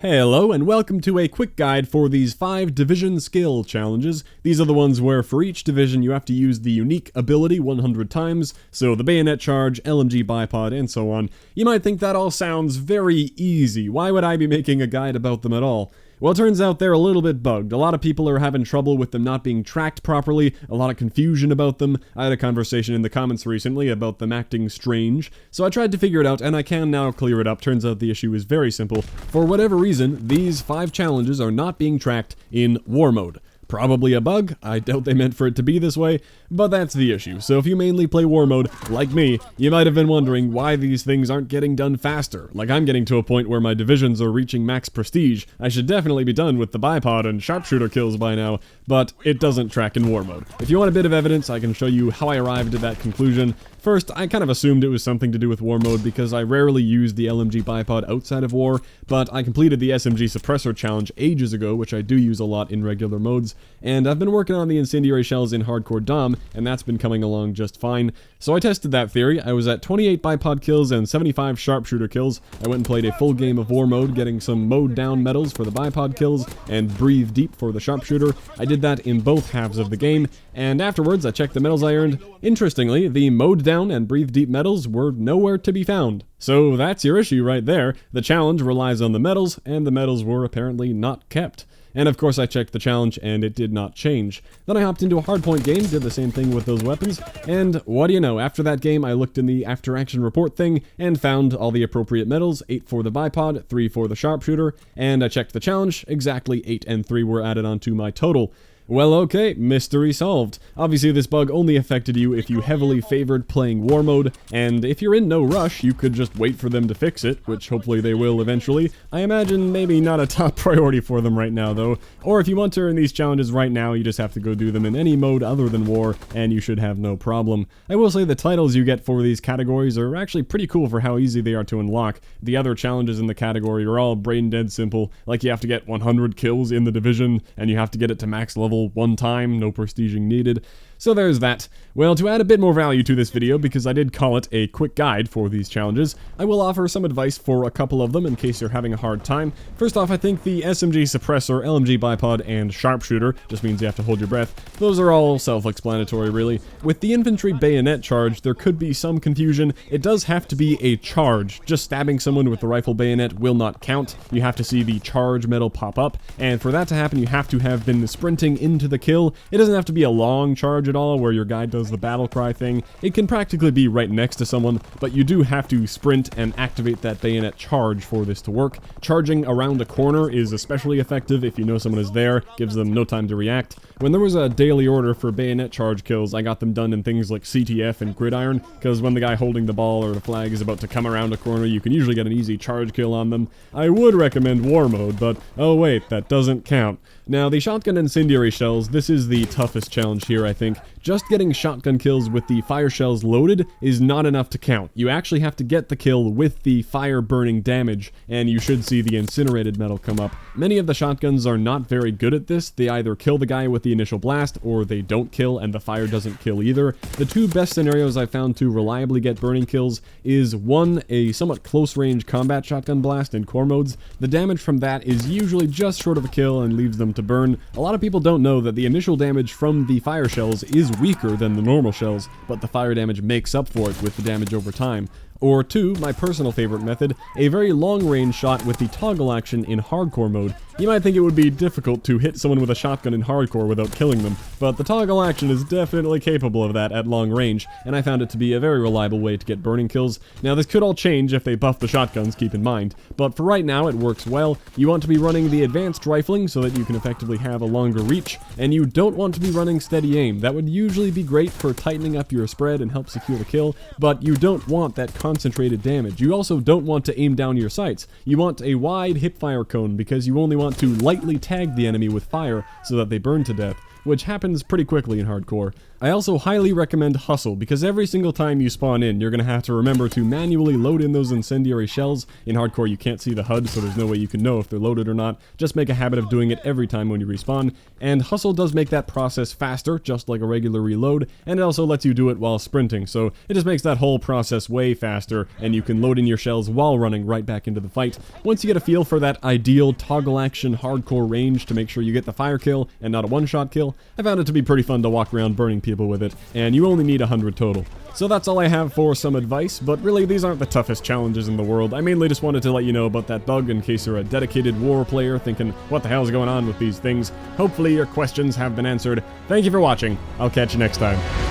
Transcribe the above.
Hello and welcome to a quick guide for these 5 division skill challenges. These are the ones where for each division you have to use the unique ability 100 times, so the bayonet charge, LMG bipod, and so on. You might think that all sounds very easy. Why would I be making a guide about them at all? Well, it turns out they're a little bit bugged. A lot of people are having trouble with them not being tracked properly, a lot of confusion about them. I had a conversation in the comments recently about them acting strange, so I tried to figure it out, and I can now clear it up. Turns out the issue is very simple. For whatever reason, these 5 challenges are not being tracked in war mode. Probably a bug, I doubt they meant for it to be this way, but that's the issue. So if you mainly play war mode, like me, you might have been wondering why these things aren't getting done faster. Like I'm getting to a point where my divisions are reaching max prestige. I should definitely be done with the bipod and sharpshooter kills by now, but it doesn't track in war mode. If you want a bit of evidence, I can show you how I arrived at that conclusion. First, I kind of assumed it was something to do with war mode because I rarely use the LMG bipod outside of war, but I completed the SMG suppressor challenge ages ago, which I do use a lot in regular modes, and I've been working on the incendiary shells in hardcore dom, and that's been coming along just fine. So I tested that theory. I was at 28 bipod kills and 75 sharpshooter kills. I went and played a full game of war mode, getting some mowed down medals for the bipod kills and breathe deep for the sharpshooter. I did that in both halves of the game, and afterwards I checked the medals I earned. Interestingly, the mowed down and breathe deep medals were nowhere to be found. So that's your issue right there. The challenge relies on the medals, and the medals were apparently not kept. And of course I checked the challenge and it did not change. Then I hopped into a hardpoint game, did the same thing with those weapons, and what do you know, after that game I looked in the after action report thing and found all the appropriate medals, 8 for the bipod, 3 for the sharpshooter, and I checked the challenge, exactly 8 and 3 were added onto my total. Well, okay, mystery solved. Obviously this bug only affected you if you heavily favored playing war mode, and if you're in no rush, you could just wait for them to fix it, which hopefully they will eventually. I imagine maybe not a top priority for them right now though, or if you want to earn these challenges right now, you just have to go do them in any mode other than war, and you should have no problem. I will say the titles you get for these categories are actually pretty cool for how easy they are to unlock. The other challenges in the category are all brain dead simple, like you have to get 100 kills in the division, and you have to get it to max level 1 time, no prestiging needed. So there's that. Well, to add a bit more value to this video, because I did call it a quick guide for these challenges, I will offer some advice for a couple of them in case you're having a hard time. First off, I think the SMG suppressor, LMG bipod, and sharpshooter, just means you have to hold your breath, those are all self-explanatory really. With the infantry bayonet charge, there could be some confusion. It does have to be a charge. Just stabbing someone with the rifle bayonet will not count. You have to see the charge medal pop up, and for that to happen you have to have been sprinting into the kill. It doesn't have to be a long charge at all where your guy does the battle cry thing. It can practically be right next to someone, but you do have to sprint and activate that bayonet charge for this to work. Charging around a corner is especially effective if you know someone is there, gives them no time to react. When there was a daily order for bayonet charge kills, I got them done in things like CTF and gridiron, because when the guy holding the ball or the flag is about to come around a corner, you can usually get an easy charge kill on them. I would recommend war mode, but oh wait, that doesn't count. Now, the shotgun incendiary shells, this is the toughest challenge here, I think. Just getting shotgun kills with the fire shells loaded is not enough to count. You actually have to get the kill with the fire burning damage, and you should see the incinerated medal come up. Many of the shotguns are not very good at this. They either kill the guy with the initial blast, or they don't kill and the fire doesn't kill either. The 2 best scenarios I found to reliably get burning kills is 1, a somewhat close range combat shotgun blast in core modes. The damage from that is usually just short of a kill and leaves them to burn. A lot of people don't know that the initial damage from the fire shells is weaker than the normal shells, but the fire damage makes up for it with the damage over time. Or 2, my personal favorite method, a very long-range shot with the toggle action in hardcore mode. You might think it would be difficult to hit someone with a shotgun in hardcore without killing them, but the toggle action is definitely capable of that at long range, and I found it to be a very reliable way to get burning kills. Now this could all change if they buff the shotguns, keep in mind, but for right now it works well. You want to be running the advanced rifling so that you can effectively have a longer reach, and you don't want to be running steady aim. That would usually be great for tightening up your spread and help secure the kill, but you don't want that concentrated damage. You also don't want to aim down your sights. You want a wide hipfire cone because you only want to lightly tag the enemy with fire so that they burn to death. which happens pretty quickly in hardcore. I also highly recommend Hustle, because every single time you spawn in, you're going to have to remember to manually load in those incendiary shells. In hardcore, you can't see the HUD, so there's no way you can know if they're loaded or not. Just make a habit of doing it every time when you respawn, and Hustle does make that process faster, just like a regular reload, and it also lets you do it while sprinting, so it just makes that whole process way faster, and you can load in your shells while running right back into the fight. Once you get a feel for that ideal toggle action hardcore range to make sure you get the fire kill and not a one-shot kill, I found it to be pretty fun to walk around burning people with it, and you only need 100 total. So that's all I have for some advice, but really these aren't the toughest challenges in the world. I mainly just wanted to let you know about that bug in case you're a dedicated war player thinking, what the hell's going on with these things? Hopefully your questions have been answered. Thank you for watching. I'll catch you next time.